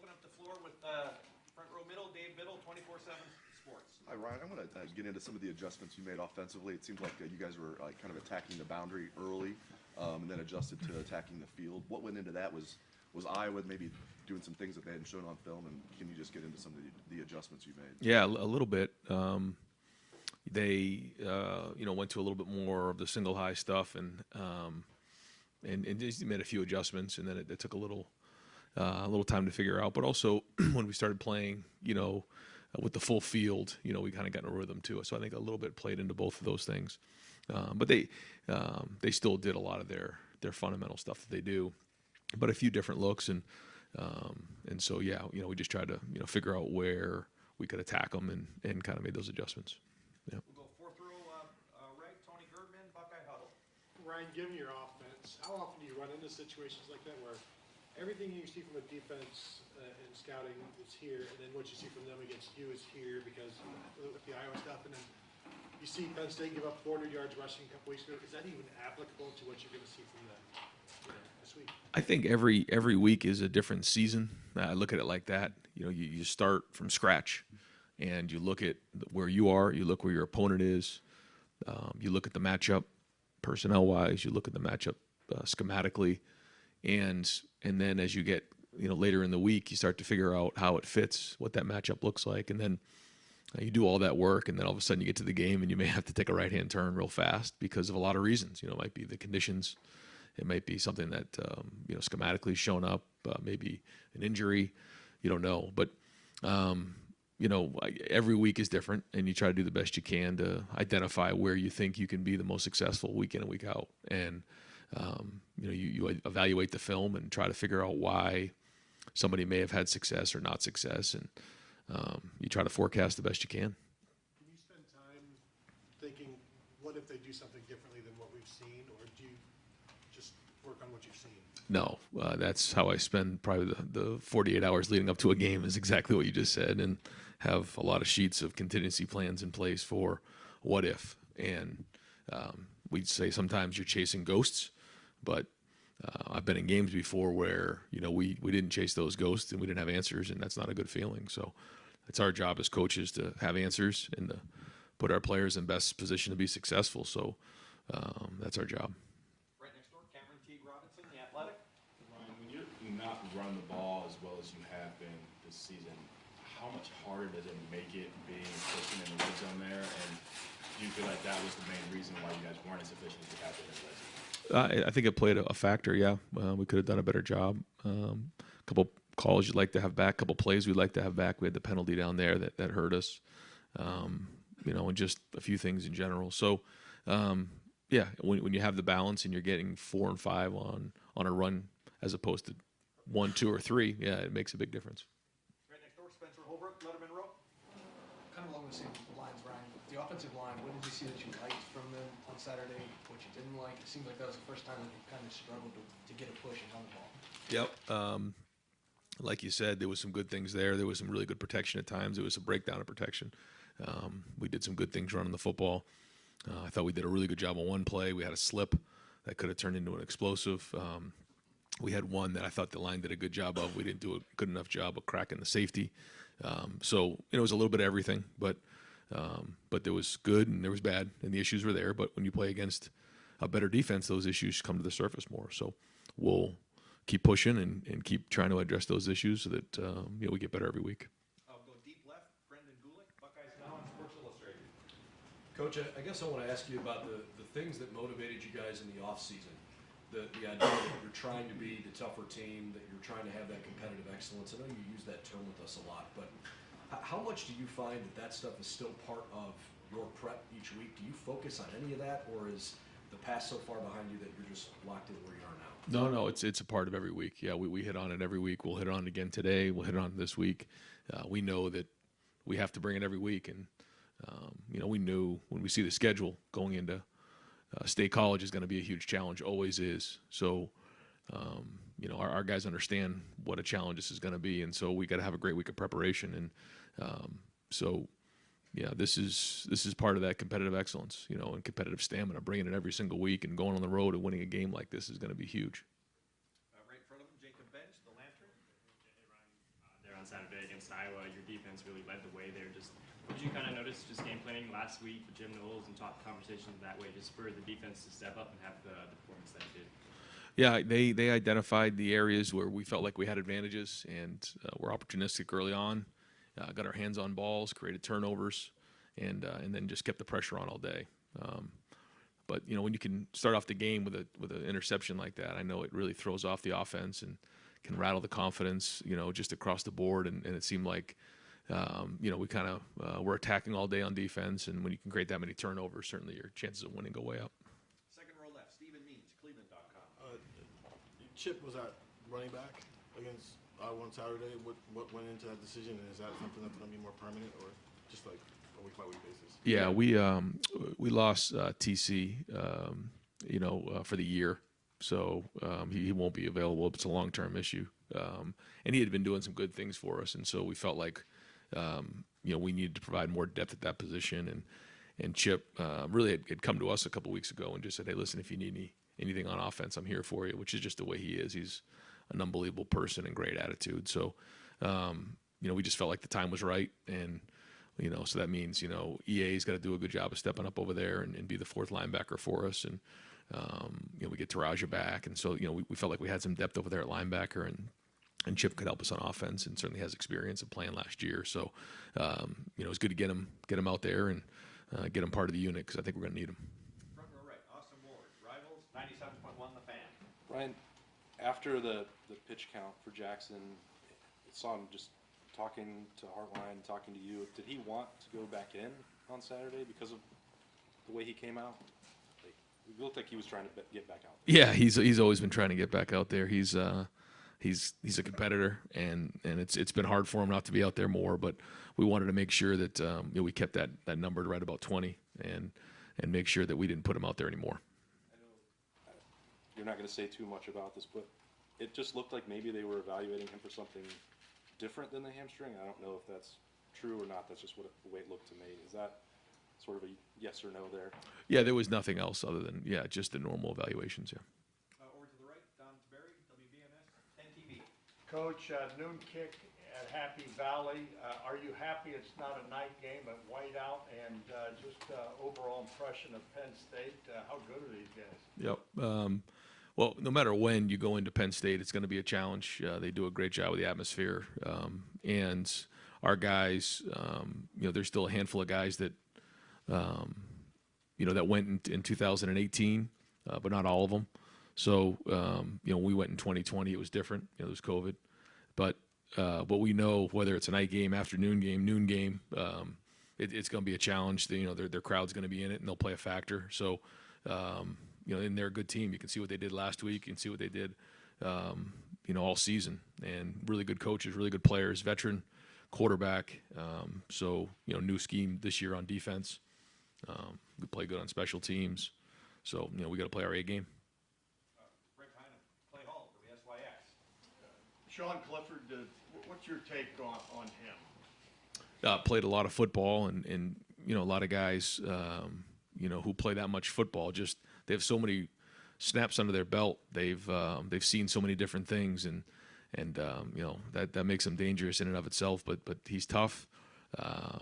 open up the floor with front row middle, Dave Biddle, 24/7 Sports. Hi, Ryan. I want to get into some of the adjustments you made offensively. It seems like you guys were kind of attacking the boundary early and then adjusted to attacking the field. What went into that? Was Iowa maybe doing some things that they hadn't shown on film? And can you just get into some of the adjustments you made? Yeah, a little bit. They went to a little bit more of the single high stuff and just made a few adjustments, and then it took a little time to figure out. But also when we started playing, with the full field, we kind of got in a rhythm too. So I think a little bit played into both of those things. But they still did a lot of their fundamental stuff that they do, but a few different looks, and so we just tried to figure out where we could attack them and kind of made those adjustments. Yeah. We'll go fourth row right, Tony Girdman, Buckeye Huddle. Ryan, given your offense, how often do you run into situations like that where everything you see from a defense in scouting is here, and then what you see from them against you is here because with the Iowa stuff, and then you see Penn State give up 400 yards rushing a couple weeks ago. Is that even applicable to what you're going to see from them this week? I think every week is a different season. I look at it like that. You start from scratch, and you look at where you are. You look where your opponent is. You look at the matchup personnel-wise. You look at the matchup schematically, and then as you get later in the week, you start to figure out how it fits, what that matchup looks like, and then you do all that work, and then all of a sudden you get to the game, and you may have to take a right-hand turn real fast because of a lot of reasons. It might be the conditions. It might be something that schematically shown up, maybe an injury. You don't know, but every week is different, and you try to do the best you can to identify where you think you can be the most successful week in and week out. And you evaluate the film and try to figure out why somebody may have had success or not success, and you try to forecast the best you can. Can you spend time thinking, what if they do something differently than what we've seen, or do you just work on what you've seen? No, that's how I spend probably the 48 hours leading up to a game, is exactly what you just said, and have a lot of sheets of contingency plans in place for what if. And we'd say sometimes you're chasing ghosts, but I've been in games before where we didn't chase those ghosts and we didn't have answers, and that's not a good feeling. So it's our job as coaches to have answers and to put our players in best position to be successful. So that's our job. Right next door, Cameron Teague Robinson, The Athletic. Ryan, when you're not running the ball as well as you have been this season, how much harder does it make it being pushing in the red zone there? And do you feel like that was the main reason why you guys weren't as efficient as you have been in the red zone? I think it played a factor, yeah. We could have done a better job. A couple calls you'd like to have back, a couple plays we'd like to have back. We had the penalty down there that hurt us, and just a few things in general. So, when you have the balance and you're getting 4 and 5 on a run as opposed to 1, 2, or 3, yeah, it makes a big difference. Right next door, Spencer Holbrook, Letterman Row. Kind of along the same lines, Ryan. The offensive line, what did you see that you liked from them on Saturday? What you didn't like? It seemed like that was the first time that you kind of struggled to get a push and run the ball. Yep. Like you said, there was some good things there. There was some really good protection at times. There was a breakdown of protection. We did some good things running the football. I thought we did a really good job on one play. We had a slip that could have turned into an explosive. We had one that I thought the line did a good job of. We didn't do a good enough job of cracking the safety. So it was a little bit of everything, but there was good and there was bad, and the issues were there. But when you play against a better defense, those issues come to the surface more. So we'll keep pushing and keep trying to address those issues so that we get better every week. I'll go deep left, Brendan Gulick, Buckeyes Now on Sports Illustrated. Coach, I guess I want to ask you about the things that motivated you guys in the offseason. The idea that you're trying to be the tougher team, that you're trying to have that competitive excellence. I know you use that term with us a lot, but how much do you find that stuff is still part of your prep each week? Do you focus on any of that, or is the past so far behind you that you're just locked in where you are now? No, it's a part of every week. Yeah, we hit on it every week. We'll hit on it again today. We'll hit on it this week. We know that we have to bring it every week, and we knew when we see the schedule going into State College is going to be a huge challenge. Always is. So, our guys understand what a challenge this is going to be, and so we got to have a great week of preparation. And this is part of that competitive excellence, and competitive stamina. Bringing it every single week and going on the road and winning a game like this is going to be huge. Right in front of him, Jacob Bench, The Lantern. Hey, Ryan, on Saturday against Iowa. Your defense really led the way there. Just what did you kind of notice just game planning last week with Jim Knowles and talk conversations that way, just for the defense to step up and have the performance that it did? Yeah, they identified the areas where we felt like we had advantages and were opportunistic early on. Got our hands on balls, created turnovers, and then just kept the pressure on all day. But when you can start off the game with an interception like that, I know it really throws off the offense and can rattle the confidence, just across the board. And it seemed like, we kind of were attacking all day on defense, and when you can create that many turnovers, certainly your chances of winning go way up. Second row left, Stephen Means, Cleveland.com. Chip was at running back against Iowa on Saturday. What went into that decision, and is that something that's going to be more permanent, or just like a week-by-week basis? Yeah, we lost TC, for the year, so he won't be available. It's a long-term issue, and he had been doing some good things for us, and so we felt like we needed to provide more depth at that position. And Chip really had come to us a couple weeks ago and just said, "Hey, listen, if you need anything on offense, I'm here for you," which is just the way he is. He's an unbelievable person and great attitude. So, we just felt like the time was right, and so that means EA's got to do a good job of stepping up over there and be the fourth linebacker for us, and we get Taraja back, and so we felt like we had some depth over there at linebacker, and Chip could help us on offense, and certainly has experience of playing last year. So, it's good to get him out there and get him part of the unit, because I think we're going to need him. Front row right, Austin Ward, Rivals, 97.1 The Fan. Ryan, after the pitch count for Jackson, saw him just talking to Heartline, talking to you. Did he want to go back in on Saturday because of the way he came out? Like, it looked like he was trying to get back out. Yeah, he's always been trying to get back out there. He's a competitor, and it's been hard for him not to be out there more. But we wanted to make sure that we kept that number right about 20, and make sure that we didn't put him out there anymore. I know you're not going to say too much about this, but it just looked like maybe they were evaluating him for something different than the hamstring. I don't know if that's true or not. That's just the way it looked to me. Is that sort of a yes or no there? Yeah, there was nothing else other than just the normal evaluations. Yeah. Over to the right, Don Berry, WBNS, 10 TV. Coach, noon kick at Happy Valley. Are you happy it's not a night game at whiteout? And just overall impression of Penn State. How good are these guys? Yep. Well, no matter when you go into Penn State, it's going to be a challenge. They do a great job with the atmosphere, and our guys. There's still a handful of guys that, that went in 2018, but not all of them. So, we went in 2020. It was different. There was COVID, but we know whether it's a night game, afternoon game, noon game, it's going to be a challenge. Their crowd's going to be in it, and they'll play a factor. So. And they're a good team. You can see what they did last week. You can see what they did, all season. And really good coaches, really good players, veteran quarterback. So, new scheme this year on defense. We play good on special teams. So, we got to play our A game. Rick Heinen, Clay Hall, WSYX. Sean Clifford, what's your take on him? Played a lot of football, and a lot of guys, who play that much football, just they have so many snaps under their belt. They've seen so many different things, and that makes him dangerous in and of itself. But he's tough.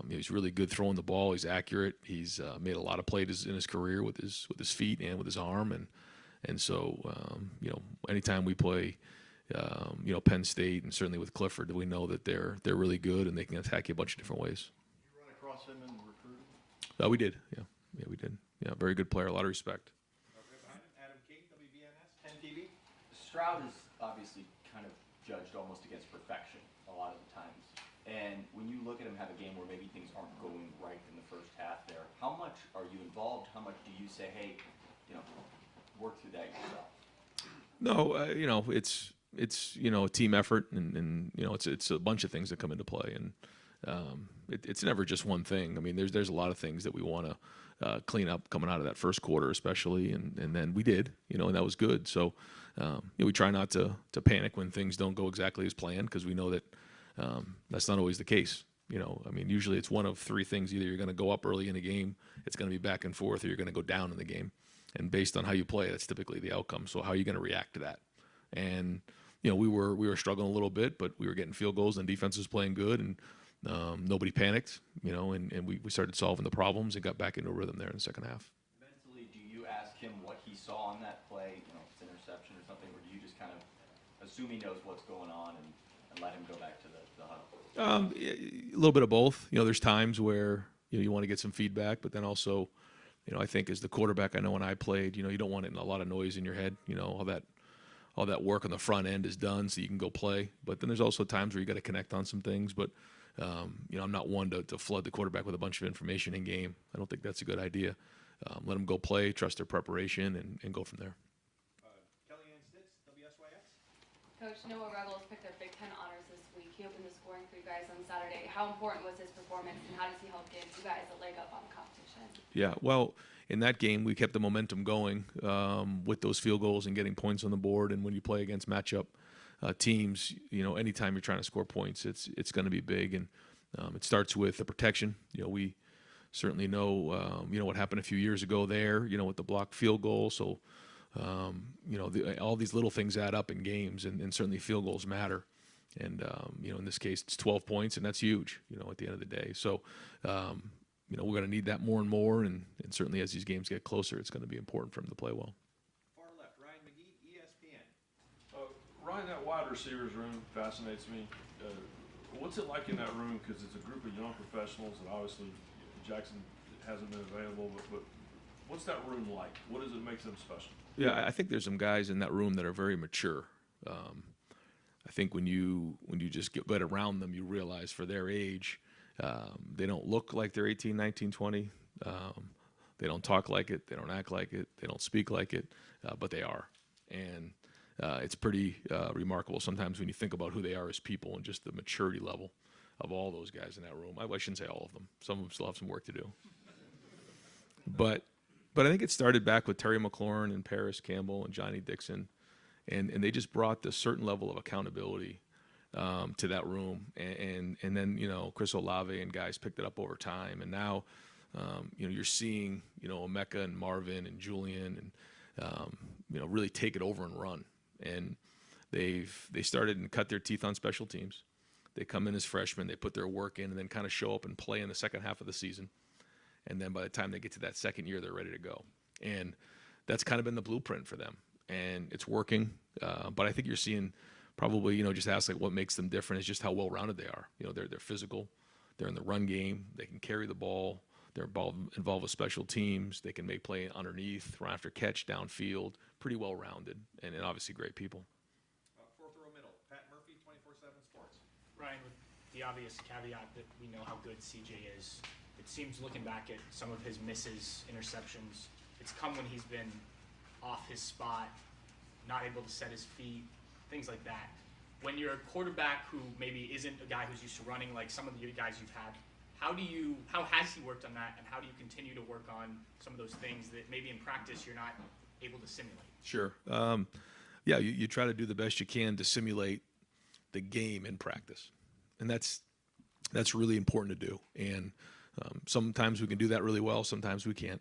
He's really good throwing the ball. He's accurate. He's made a lot of plays in his career with his feet and with his arm, and so anytime we play Penn State, and certainly with Clifford, we know that they're really good and they can attack you a bunch of different ways. Did you run across him in recruiting? We did. Yeah, we did. Yeah, very good player. A lot of respect. Adam King, WBNS, 10 TV. Stroud is obviously kind of judged almost against perfection a lot of the times. And when you look at him have a game where maybe things aren't going right in the first half there, how much are you involved? How much do you say, hey, work through that yourself? No, it's a team effort, and it's a bunch of things that come into play, and it's never just one thing. I mean, there's a lot of things that we want to clean up coming out of that first quarter, especially, and then we did, and that was good. So we try not to panic when things don't go exactly as planned, because we know that that's not always the case. Usually it's one of three things: either you're going to go up early in the game, it's going to be back and forth, or you're going to go down in the game. And based on how you play, that's typically the outcome. So how are you going to react to that? And we were struggling a little bit, but we were getting field goals and defense was playing good, and nobody panicked, and we started solving the problems and got back into a rhythm there in the second half. Mentally, do you ask him what he saw on that play, if it's an interception or something, or do you just kind of assume he knows what's going on and let him go back to the huddle? A little bit of both. There's times where you want to get some feedback, but then also, I think as the quarterback, I know when I played, you don't want a lot of noise in your head. All that work on the front end is done, so you can go play. But then there's also times where you got to connect on some things. But I'm not one to flood the quarterback with a bunch of information in game. I don't think that's a good idea. Let them go play, trust their preparation, and go from there. Kellyanne Stitz, WSYX. Coach, Noah Rebels picked up Big Ten honors this week. He opened the scoring for you guys on Saturday. How important was his performance, and how does he help give you guys a leg up on the competition? Yeah, well, in that game, we kept the momentum going with those field goals and getting points on the board. And when you play against matchup teams, anytime you're trying to score points, it's going to be big. And it starts with the protection. We certainly know, what happened a few years ago there, with the blocked field goal. So, all these little things add up in games, and certainly field goals matter. And, in this case, it's 12 points, and that's huge, at the end of the day. So, we're going to need that more and more, and certainly as these games get closer, it's going to be important for him to play well. Far left, Ryan McGee, ESPN. Ryan, that wide receivers room fascinates me. What's it like in that room? Because it's a group of young professionals, and obviously Jackson hasn't been available, but what's that room like? What does it make them special? Yeah, I think there's some guys in that room that are very mature. I think when you just get around them, you realize for their age, they don't look like they're 18, 19, 20. They don't talk like it. They don't act like it. They don't speak like it, but they are. And it's pretty remarkable sometimes when you think about who they are as people and just the maturity level of all those guys in that room. I shouldn't say all of them. Some of them still have some work to do. But I think it started back with Terry McLaurin and Paris Campbell and Johnny Dixon, and they just brought this certain level of accountability to that room, and then Chris Olave and guys picked it up over time, and now you're seeing Emeka and Marvin and Julian and really take it over and run, and they started and cut their teeth on special teams. They come in as freshmen, they put their work in, and then kind of show up and play in the second half of the season. And then by the time they get to that second year, they're ready to go. And that's kind of been the blueprint for them. And it's working. But I think you're seeing probably, just ask like what makes them different is just how well-rounded they are. They're physical. They're in the run game. They can carry the ball. They're involved with special teams. They can make play underneath, run after catch, downfield. Pretty well-rounded. And obviously great people. Fourth row middle, Pat Murphy, 24/7 Sports. Ryan, with the obvious caveat that we know how good CJ is, it seems looking back at some of his misses, interceptions, it's come when he's been off his spot, not able to set his feet, things like that. When you're a quarterback who maybe isn't a guy who's used to running like some of the guys you've had, how has he worked on that, and how do you continue to work on some of those things that maybe in practice you're not able to simulate? Sure. Yeah, you try to do the best you can to simulate the game in practice. And that's really important to do. And sometimes we can do that really well, sometimes we can't.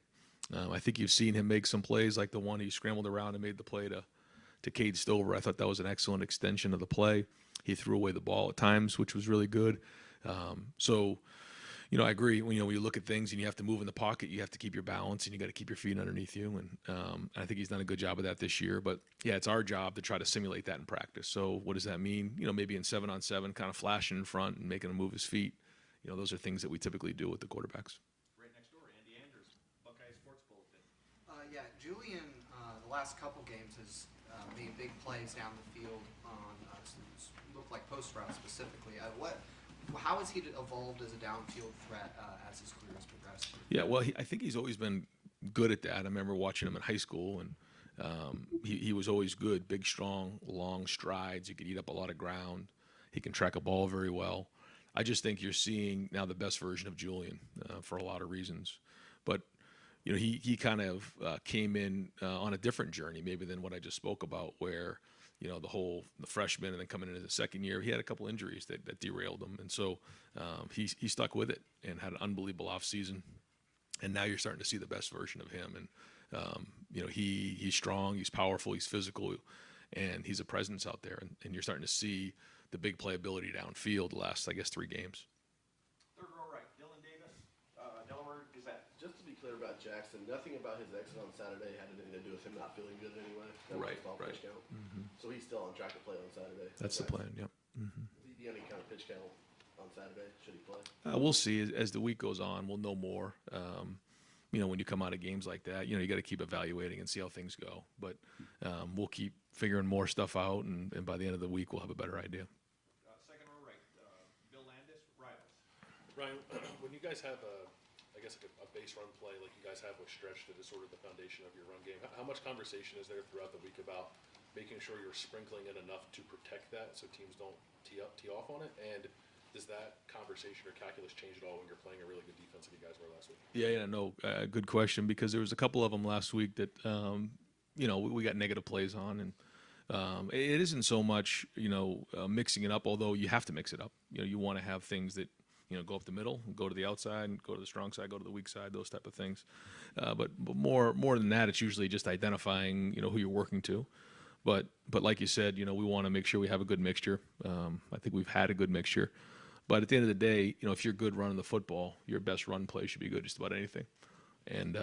I think you've seen him make some plays like the one he scrambled around and made the play to Cade Stover. I thought that was an excellent extension of the play. He threw away the ball at times, which was really good. I agree. When you look at things and you have to move in the pocket, you have to keep your balance and you got to keep your feet underneath you. And I think he's done a good job of that this year. But yeah, it's our job to try to simulate that in practice. So what does that mean? Maybe in 7-on-7, kind of flashing in front and making him move his feet. Those are things that we typically do with the quarterbacks. Right next door, Andy Andrews, Buckeye Sports Bulletin. Yeah, Julian, the last couple games has made big plays down the field on looked like post routes specifically. How has he evolved as a downfield threat as his career has progressed? Yeah, well, I think he's always been good at that. I remember watching him in high school, and he was always good, big, strong, long strides. He could eat up a lot of ground. He can track a ball very well. I just think you're seeing now the best version of Julian for a lot of reasons. But, he kind of came in on a different journey maybe than what I just spoke about, where the freshman and then coming into the second year, he had a couple injuries that derailed him. And so he stuck with it and had an unbelievable offseason. And now you're starting to see the best version of him. And, he's strong, he's powerful, he's physical. and he's a presence out there, and you're starting to see the big playability downfield the last, I guess, 3 games. Third row right, Dylan Davis, Delaware Gazette. Just to be clear about Jackson, nothing about his exit on Saturday had anything to do with him not feeling good anyway. That was Right, just all right. pitch count. So he's still on track to play on Saturday. That's the plan, yep. Is he any kind of pitch count on Saturday? Should he play? We'll see as the week goes on. We'll know more. When you come out of games like that, you got to keep evaluating and see how things go. But we'll keep figuring more stuff out, and by the end of the week, we'll have a better idea. Second row right, Bill Landis, Rivals. Ryan, when you guys have I guess like a base run play like you guys have with Stretch that is sort of the foundation of your run game, how much conversation is there throughout the week about making sure you're sprinkling in enough to protect that so teams don't tee off on it? And does that conversation or calculus change at all when you're playing a really good defense like you guys were last week? Yeah, no, good question, because there was a couple of them last week that we got negative plays on, and it isn't so much mixing it up, although you have to mix it up. You want to have things that go up the middle, go to the outside, and go to the strong side, go to the weak side, those type of things. But more than that, it's usually just identifying who you're working to. But like you said, we want to make sure we have a good mixture. I think we've had a good mixture. But at the end of the day, if you're good running the football, your best run play should be good just about anything. And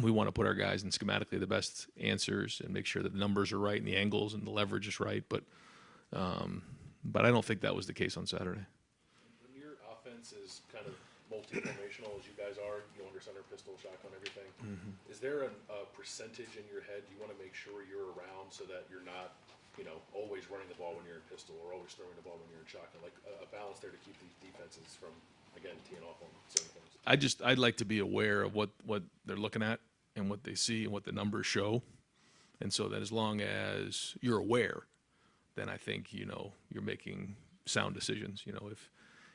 we want to put our guys in schematically the best answers and make sure that the numbers are right and the angles and the leverage is right. But I don't think that was the case on Saturday. When your offense is kind of multi-formational as you guys are, under center, pistol, shotgun, everything, is there a percentage in your head you want to make sure you're around so that you're not always running the ball when you're in pistol or always throwing the ball when you're in shotgun, like a balance there to keep these defenses from, again, teeing off on certain things? I'd like to be aware of what they're looking at and what they see and what the numbers show. And so that as long as you're aware, then I think, you're making sound decisions.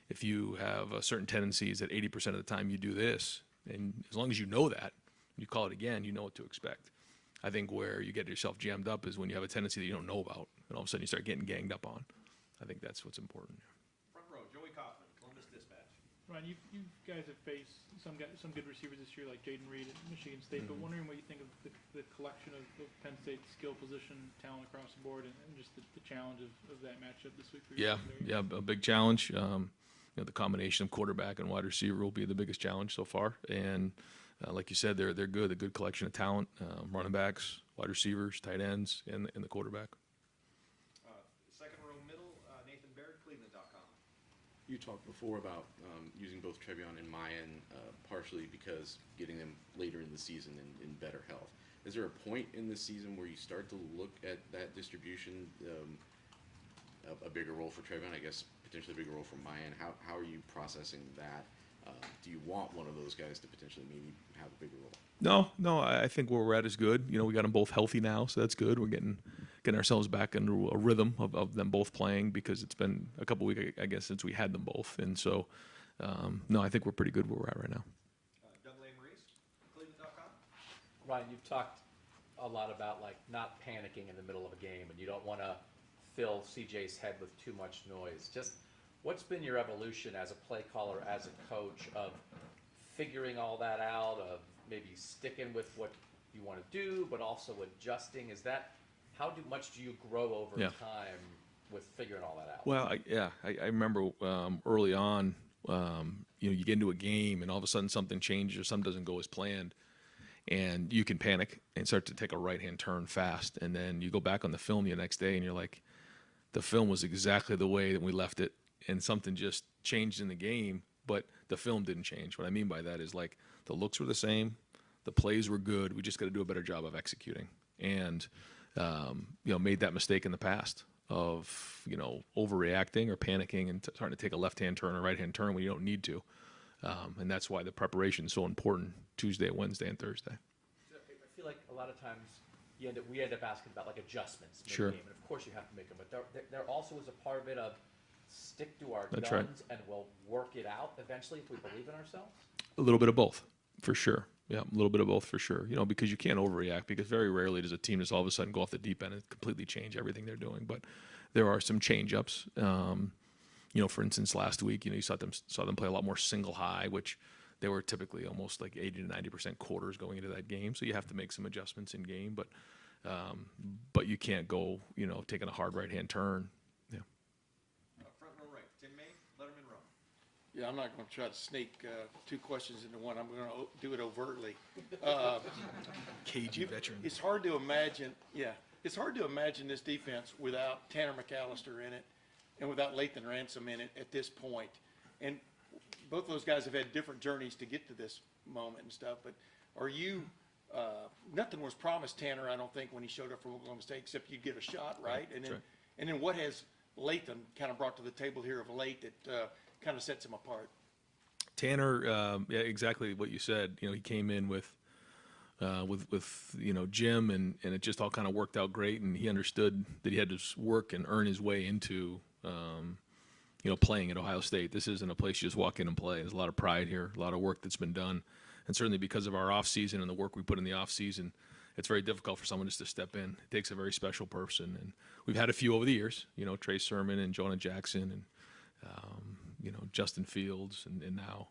If you have a certain tendencies that 80% of the time you do this, and as long as you know that, you call it again, you know what to expect. I think where you get yourself jammed up is when you have a tendency that you don't know about, and all of a sudden you start getting ganged up on. I think that's what's important. Front row, Joey Kaufman, Columbus Dispatch. Ryan, you guys have faced some good receivers this year, like Jaden Reed at Michigan State, but wondering what you think of the collection of Penn State's skill position talent across the board, and just the challenge of that matchup this week for you. Yeah, a big challenge. The combination of quarterback and wide receiver will be the biggest challenge so far. And like you said, they're good. A good collection of talent, running backs, wide receivers, tight ends, and the quarterback. Second row middle, Nathan Baird, Cleveland.com. You talked before about using both Trevion and Mayan partially because getting them later in the season in better health. Is there a point in the season where you start to look at that distribution, a bigger role for Trevion, I guess potentially a bigger role for Mayan? How are you processing that? Do you want one of those guys to potentially maybe have a bigger role? No, I think where we're at is good. We got them both healthy now, so that's good. We're getting ourselves back into a rhythm of them both playing, because it's been a couple weeks, I guess, since we had them both. And so, no, I think we're pretty good where we're at right now. Doug Maurice, Cleveland.com. Ryan, you've talked a lot about not panicking in the middle of a game, and you don't want to fill CJ's head with too much noise. Just what's been your evolution as a play caller, as a coach, of figuring all that out, of maybe sticking with what you want to do, but also adjusting? How much do you grow over time with figuring all that out? Well, I remember early on, you get into a game and all of a sudden something changes or something doesn't go as planned, and you can panic and start to take a right-hand turn fast, and then you go back on the film the next day and you're like, the film was exactly the way that we left it, and something just changed in the game, but the film didn't change. What I mean by that is the looks were the same, the plays were good, we just got to do a better job of executing. And made that mistake in the past of overreacting or panicking and starting to take a left-hand turn or right-hand turn when you don't need to, and that's why the preparation is so important Tuesday, Wednesday, and Thursday. I feel like a lot of times we end up asking about adjustments Sure. mid-game, and of course you have to make them, but there also is a part of it of stick to our That's guns right. and we'll work it out eventually if we believe in ourselves. A little bit of both, for sure. Yeah, a little bit of both for sure. Because you can't overreact, because very rarely does a team just all of a sudden go off the deep end and completely change everything they're doing. But there are some change-ups. For instance, last week, you saw them play a lot more single high, which they were typically almost 80 to 90% quarters going into that game. So you have to make some adjustments in game. But But you can't go, taking a hard right-hand turn. Yeah. Front row right, Tim May, Letterman row. Yeah, I'm not going to try to sneak two questions into one. I'm going to do it overtly. Cagey veteran. It's hard to imagine, it's hard to imagine this defense without Tanner McAllister in it and without Lathan Ransom in it at this point. And both those guys have had different journeys to get to this moment and stuff. But are you, nothing was promised Tanner, I don't think, when he showed up from Oklahoma State, except you'd get a shot, right? And then, and then what has Lathan kind of brought to the table here of late that kind of sets him apart? Tanner, yeah, exactly what you said. He came in with Jim, and it just all kind of worked out great, and he understood that he had to work and earn his way into playing at Ohio State. This isn't a place you just walk in and play. There's a lot of pride here, a lot of work that's been done, and certainly because of our off season and the work we put in the off season, it's very difficult for someone just to step in. It takes a very special person, and we've had a few over the years. Trey Sermon and Jonah Jackson and Justin Fields and now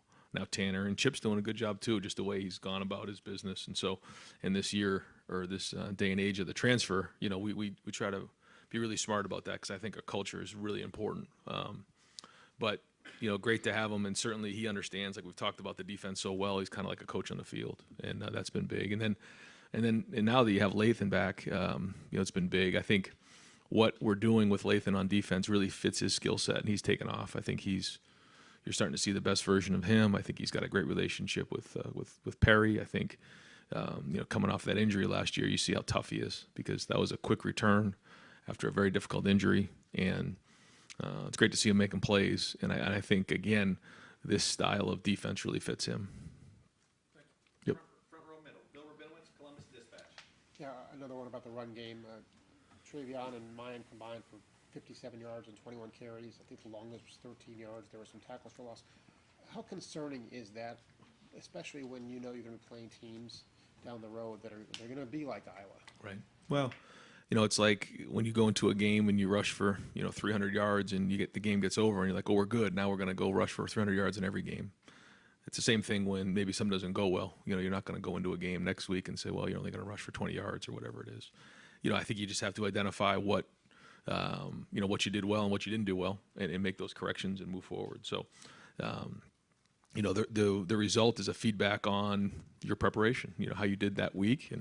Tanner, and Chip's doing a good job too, just the way he's gone about his business. And so in this year, or this day and age of the transfer, we try to be really smart about that, because I think a culture is really important. But great to have him, and certainly he understands, like we've talked about the defense so well, he's kind of like a coach on the field, and that's been big. And now that you have Lathan back, it's been big. I think what we're doing with Lathan on defense really fits his skill set, and he's taken off. I think you're starting to see the best version of him. I think he's got a great relationship with Perry. I think coming off that injury last year, you see how tough he is, because that was a quick return after a very difficult injury, and it's great to see him making plays. And I think, again, this style of defense really fits him. Yep. Front row middle, Bill Rabinowitz, Columbus Dispatch. Yeah, another one about the run game. Travion and Mayan combined for 57 yards and 21 carries. I think the longest was 13 yards. There were some tackles for loss. How concerning is that, especially when you're going to be playing teams down the road they're going to be like Iowa? Right. Well, it's like when you go into a game and you rush for 300 yards and the game gets over and you're like, oh, we're good. Now we're going to go rush for 300 yards in every game. It's the same thing when maybe something doesn't go well. You're not going to go into a game next week and say, well, you're only going to rush for 20 yards or whatever it is. I think you just have to identify what you did well and what you didn't do well, and make those corrections and move forward. So, the result is a feedback on your preparation, how you did that week.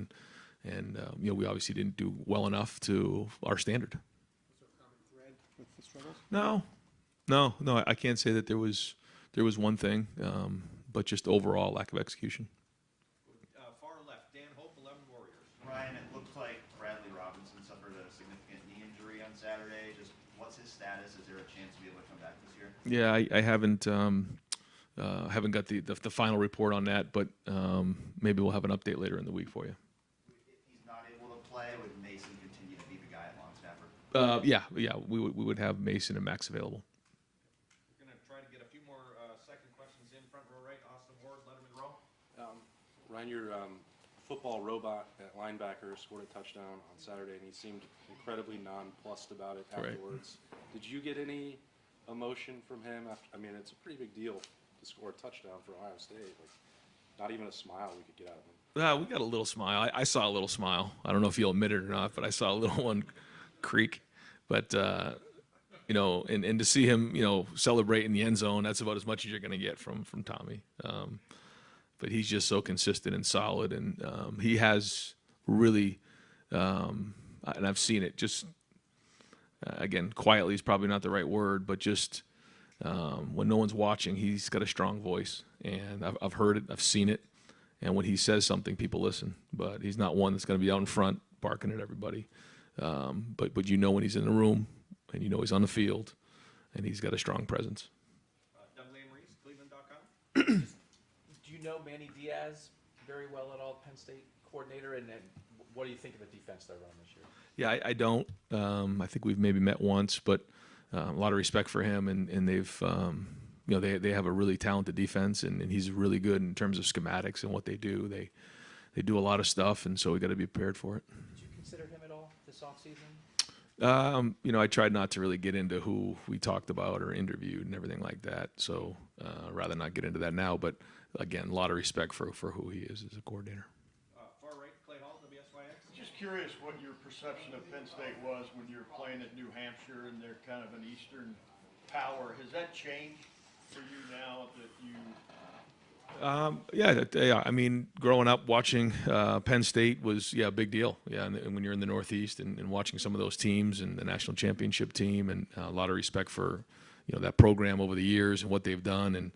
And we obviously didn't do well enough to our standard. Was there a common thread with the struggles? No, I can't say that there was one thing, but just overall lack of execution. Far left, Dan Hope, 11 Warriors. Ryan, it looks like Bradley Robinson suffered a significant knee injury on Saturday. Just what's his status? Is there a chance to be able to come back this year? Yeah, I haven't got the final report on that, but maybe we'll have an update later in the week for you. If he's not able to play, would Mason continue to be the guy at long snapper? Yeah, we would have Mason and Max available. We're going to try to get a few more second questions in. Front row right, Austin Ward, Letterman row. Ryan, your football robot at linebacker scored a touchdown on Saturday, and he seemed incredibly nonplussed about it afterwards. Right. Did you get any emotion from him? It's a pretty big deal to score a touchdown for Ohio State. Not even a smile we could get out of him. We got a little smile. I saw a little smile. I don't know if he'll admit it or not, but I saw a little one creak. But, and to see him, celebrate in the end zone, that's about as much as you're going to get from Tommy. But he's just so consistent and solid, and he has really, and I've seen it just, again, quietly is probably not the right word, but just when no one's watching, he's got a strong voice, and I've heard it, I've seen it, and when he says something, people listen. But he's not one that's going to be out in front barking at everybody. But when he's in the room, and he's on the field, and he's got a strong presence. Doug Lamreese, Cleveland.com. Do you know Manny Diaz very well at all, Penn State coordinator? And what do you think of the defense they're running this year? Yeah, I don't. I think we've maybe met once, but a lot of respect for him, and they've, they have a really talented defense, and he's really good in terms of schematics and what they do. They do a lot of stuff, and so we got to be prepared for it. Did you consider him at all this offseason? I tried not to really get into who we talked about or interviewed and everything like that, so rather not get into that now. But again, a lot of respect for who he is as a coordinator. Far right, Clay Hall, WSYX. Just curious what your perception of Penn State was when you were playing at New Hampshire and they're kind of an Eastern power. Has that changed for you now that you? Yeah. I mean, growing up watching Penn State was a big deal. Yeah, and when you're in the Northeast and watching some of those teams and the national championship team, and a lot of respect for that program over the years and what they've done, and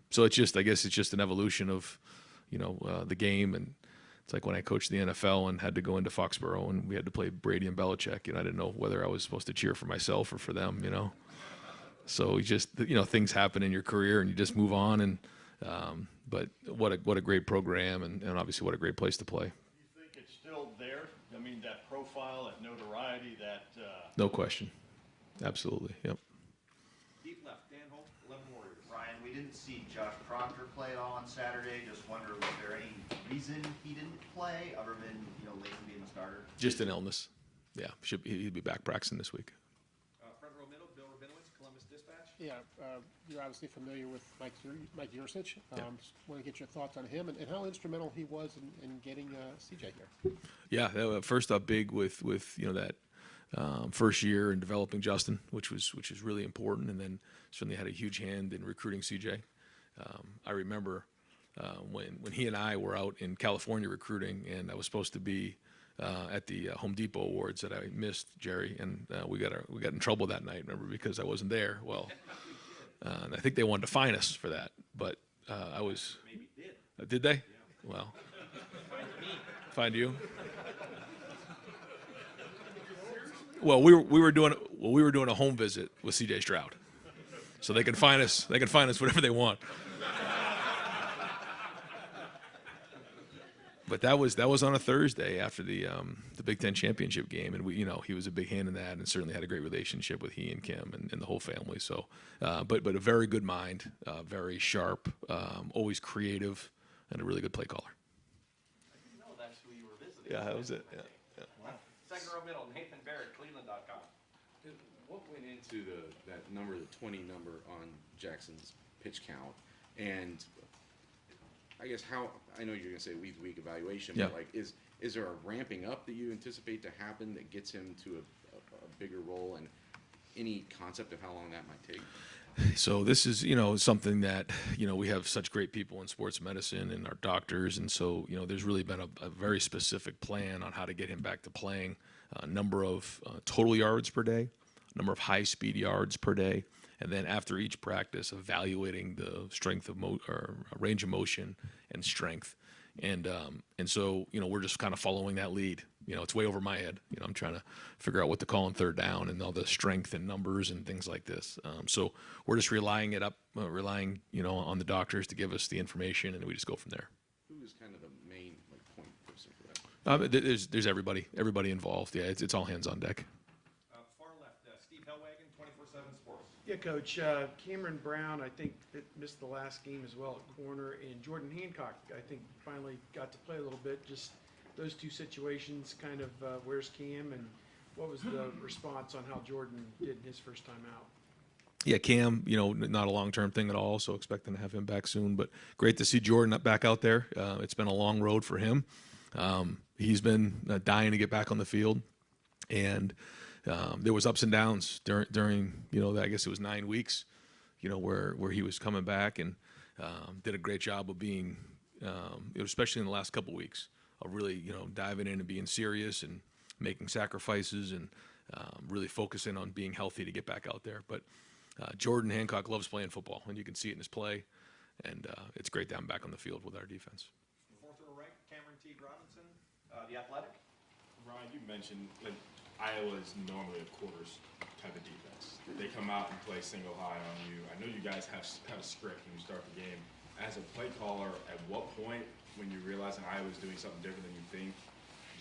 so it's just, I guess it's just an evolution of the game. And it's like when I coached the NFL and had to go into Foxborough and we had to play Brady and Belichick, I didn't know whether I was supposed to cheer for myself or for them. So you just things happen in your career and you just move on. And but what a great program, and obviously what a great place to play. Do you think it's still there? I mean, that profile, that notoriety, that. No question. Absolutely. Yep. Deep left, Dan Holt, 11 Warriors. Ryan, we didn't see Josh Proctor play at all on Saturday. Just wonder, was there any reason he didn't play other than Lathan being the starter? Just an illness. Yeah, he'd be back practicing this week. Front row middle, Bill Rabinowitz, Columbus Dispatch. Yeah, you're obviously familiar with Mike Yursich. Just want to get your thoughts on him and how instrumental he was in getting CJ here. Yeah, first up big with that first year in developing Justin, which was really important, and then certainly had a huge hand in recruiting CJ. I remember when he and I were out in California recruiting, and I was supposed to be at the Home Depot Awards that I missed, Jerry, and we got in trouble that night. Remember, because I wasn't there. Well, and I think they wanted to fine us for that, but I was. Maybe did. Did they? Yeah. Well, find you. Well, we were doing a home visit with C.J. Stroud, so they can fine us. They can fine us whatever they want. But that was on a Thursday after the Big Ten championship game, and he was a big hand in that, and certainly had a great relationship with he and Kim and the whole family. So, but a very good mind, very sharp, always creative, and a really good play caller. I didn't know that's who you were visiting. Yeah, that was it. Yeah. Wow. Second row middle, Nathan Barrett, Cleveland.com. What went into that number, the 20 number on Jackson's pitch count, and I guess I know you're going to say week-to-week evaluation, Yeah. but like, is there a ramping up that you anticipate to happen that gets him to a bigger role, and any concept of how long that might take? So this is, something that, we have such great people in sports medicine and our doctors. And so, there's really been a very specific plan on how to get him back to playing. Number of total yards per day, number of high-speed yards per day, and then after each practice, evaluating the strength of range of motion and strength. And so, we're just kind of following that lead. It's way over my head. I'm trying to figure out what to call on third down and all the strength and numbers and things like this. So we're just relying on the doctors to give us the information, and we just go from there. Who is kind of the main point person for that? There's everybody involved. Yeah, it's all hands on deck. Far left, Steve Hellwagon, 24/7 Sports. Yeah, Coach. Cameron Brown, I think, missed the last game as well at corner, and Jordan Hancock, I think, finally got to play a little bit. Just those two situations, kind of where's Cam, and what was the response on how Jordan did his first time out? Yeah, Cam, not a long-term thing at all, so expecting to have him back soon. But great to see Jordan back out there. It's been a long road for him. He's been dying to get back on the field, and there was ups and downs during I guess it was 9 weeks, where he was coming back and did a great job of being, especially in the last couple weeks, of really diving in and being serious and making sacrifices and really focusing on being healthy to get back out there. But Jordan Hancock loves playing football, and you can see it in his play, and it's great to have him back on the field with our defense. Fourth row right, Cameron T. Robinson, The Athletic. Ryan, you mentioned Iowa's normally a quarters type of defense. They come out and play single high on you. I know you guys have a script when you start the game. As a play caller, at what point, when you realize that Iowa's doing something different than you think,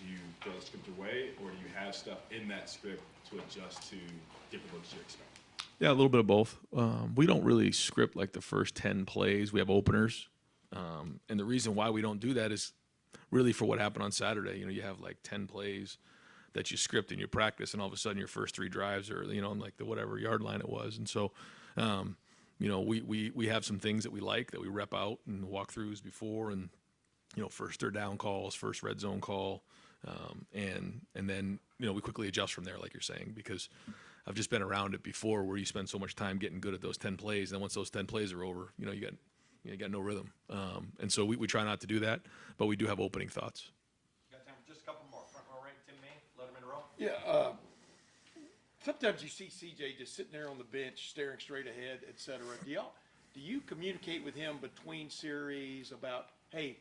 do you throw the script away, or do you have stuff in that script to adjust to different looks you expect? Yeah, a little bit of both. We don't really script like the first 10 plays. We have openers. And the reason why we don't do that is really for what happened on Saturday. You have like 10 plays that you script in your practice, and all of a sudden your first 3 drives are, on like the whatever yard line it was. And so, we have some things that we like that we rep out and walkthroughs before, and, first third down calls, first red zone call, And then, we quickly adjust from there, like you're saying, because I've just been around it before where you spend so much time getting good at those 10 plays. And then once those 10 plays are over, you got no rhythm. And so we try not to do that, but we do have opening thoughts. Got time for just a couple more. Front row right, Tim May, Letterman row. Yeah, sometimes you see CJ just sitting there on the bench, staring straight ahead, et cetera. Do you communicate with him between series about, hey,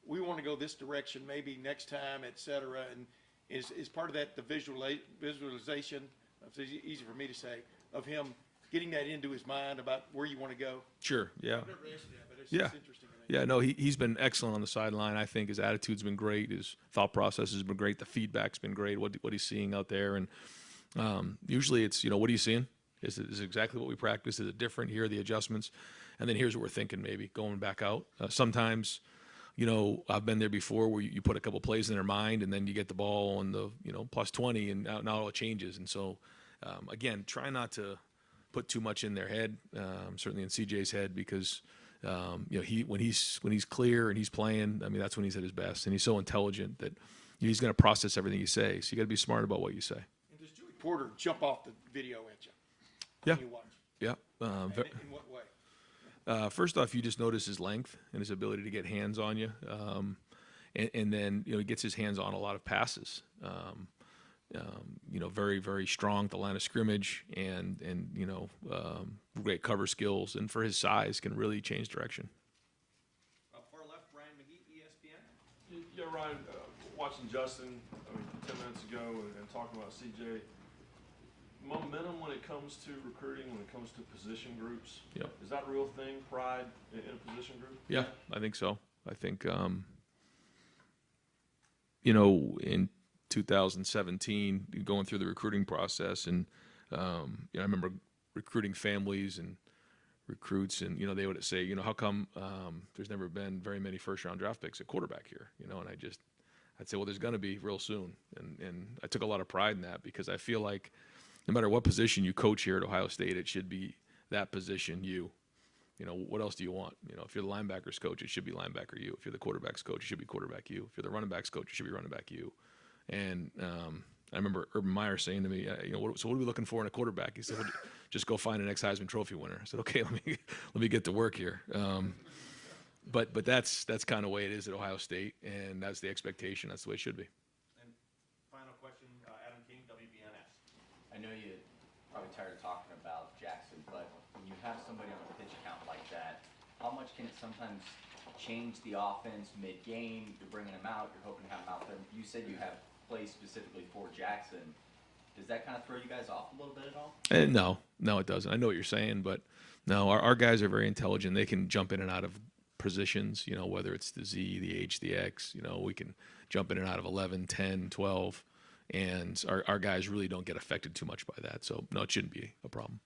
we want to go this direction, maybe next time, et cetera? And is part of that the visualization, it's easy for me to say, of him getting that into his mind about where you want to go? Sure, yeah. I've never asked you that, but it's Yeah. just interesting to me. Yeah, no, he's been excellent on the sideline. I think his attitude's been great. His thought process has been great. The feedback's been great, what he's seeing out there. And usually it's, what are you seeing? Is it exactly what we practiced? Is it different? Here are the adjustments. And then here's what we're thinking, maybe going back out. Sometimes, I've been there before where you put a couple plays in their mind and then you get the ball on the, plus 20 and now all it changes. And so, again, try not to put too much in their head, certainly in CJ's head, because when he's clear and he's playing, that's when he's at his best, and he's so intelligent that he's going to process everything you say. So you got to be smart about what you say. And does Joey Porter jump off the video at you? Yeah. When you watch? Yeah. In what way? First off, you just notice his length and his ability to get hands on you, and then he gets his hands on a lot of passes. Very, very strong at the line of scrimmage, and great cover skills, and for his size can really change direction. Far left, Ryan McGee, ESPN. Yeah, Ryan, watching Justin 10 minutes ago and talking about CJ, momentum when it comes to recruiting, when it comes to position groups. Yep. Is that a real thing, pride in a position group? Yeah, I think so. I think, in 2017, going through the recruiting process, and I remember recruiting families and recruits, and they would say, how come there's never been very many first-round draft picks at quarterback here? And I'd say, well, there's going to be real soon, and I took a lot of pride in that, because I feel like no matter what position you coach here at Ohio State, it should be that position you. What else do you want? If you're the linebackers coach, it should be linebacker you. If you're the quarterbacks coach, it should be quarterback you. If you're the running backs coach, it should be running back you. And I remember Urban Meyer saying to me, so what are we looking for in a quarterback? He said, well, just go find an ex-Heisman Trophy winner. I said, okay, let me get to work here. But that's kind of the way it is at Ohio State, and that's the expectation. That's the way it should be. And final question, Adam King, WBNS. I know you're probably tired of talking about Jackson, but when you have somebody on a pitch count like that, how much can it sometimes change the offense mid-game? You're bringing him out, you're hoping to have him out there. You said you have plays specifically for Jackson. Does that kind of throw you guys off a little bit at all? No, it doesn't. I know what you're saying, but no, our guys are very intelligent. They can jump in and out of positions, whether it's the Z, the H, the X, we can jump in and out of 11, 10, 12, and our guys really don't get affected too much by that. So, no, it shouldn't be a problem.